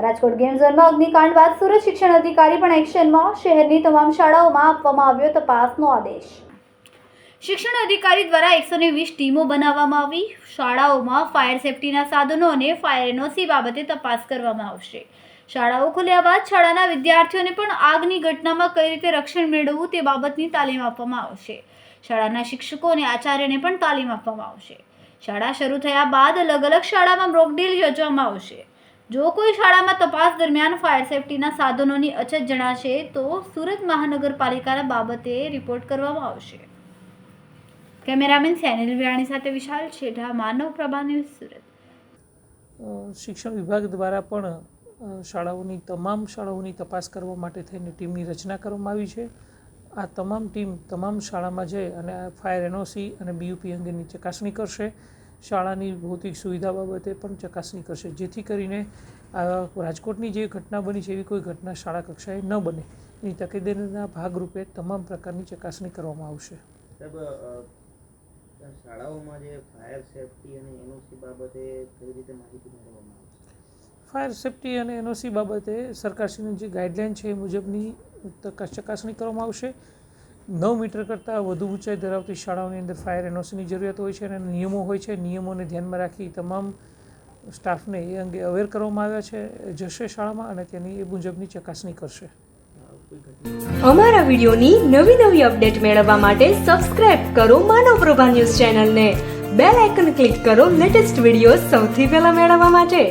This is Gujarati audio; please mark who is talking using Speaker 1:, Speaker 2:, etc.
Speaker 1: રાજકોટ ગેમ ઝોનમાં અગ્નિકાંડ બાદ સુરત શિક્ષણ અધિકારી પણ એક્શનમાં. શહેરની તમામ શાળાઓમાં આપવામાં આવ્યો તપાસનો આદેશ. શિક્ષણ અધિકારી દ્વારા 120 ટીમો બનાવવામાં આવી. શાળાઓમાં ફાયર સેફટીના સાધનો અને ફાયર એનઓસી બાબતે તપાસ કરવામાં આવશે. શાળાઓ ખુલ્યા બાદ શાળાના વિદ્યાર્થીઓને પણ આગની ઘટનામાં કઈ રીતે રક્ષણ મેળવવું તે બાબતની તાલીમ આપવામાં આવશે. શાળાના શિક્ષકો અને આચાર્યને પણ તાલીમ આપવામાં આવશે. શાળા શરૂ થયા બાદ અલગ અલગ શાળામાં મોકડ્રીલ યોજવામાં આવશે. જો કોઈ શાળામાં તપાસ દરમિયાન ફાયર સેફટીના સાધનોની અછત જણાશે તો સુરત મહાનગરપાલિકાના બાબતે રિપોર્ટ કરવામાં આવશે. કેમેરામેન સેનિલ વિયાણી સાથે વિશાલ છેઠા, માનવ પ્રભા ન્યૂઝ, સુરત.
Speaker 2: શિક્ષણ વિભાગ દ્વારા પણ તમામ શાળાઓની તપાસ કરવા માટે થઈને ટીમની રચના કરવામાં આવી છે. આ તમામ ટીમ તમામ શાળામાં જઈ અને ફાયર એનઓસી અને બીયુપી અંગેની ચકાસણી કરશે. શાળાની ભૌતિક સુવિધા બાબતે પણ ચકાસણી કરશે, જેથી કરીને રાજકોટની જે ઘટના બની છે એવી કોઈ ઘટના શાળા કક્ષાએ ન બને એની તકેદારીના ભાગરૂપે તમામ પ્રકારની ચકાસણી કરવામાં આવશે.
Speaker 3: શાળાઓમાં જે ફાયર સેફટી અને એનઓસી બાબતે કઈ રીતે માહિતી મેળવવામાં આવશે?
Speaker 2: ફાયર સેફટી અને એનઓસી બાબતે સરકારશ્રીની જે ગાઈડલાઇન છે એ મુજબની ચકાસણી કરવામાં આવશે. 9 મીટર કરતાં વધુ ઊંચાઈ ધરાવતી શાળાઓની અંદર ફાયર એનઓસીની જરૂરિયાત હોય છે અને નિયમો હોય છે. નિયમોને ધ્યાનમાં રાખી તમામ સ્ટાફને એ અંગે અવેર કરવામાં આવ્યા છે. જશે શાળામાં અને તેની એ મુજબની ચકાસણી કરશે.
Speaker 4: અમારા વિડીયોની નવી અપડેટ મેળવવા માટે સબસ્ક્રાઇબ કરો માનવ પ્રભા ન્યૂઝ ચેનલને. બેલ આઇકન ક્લિક કરો લેટેસ્ટ વિડીયો સૌથી પહેલા મેળવવા માટે.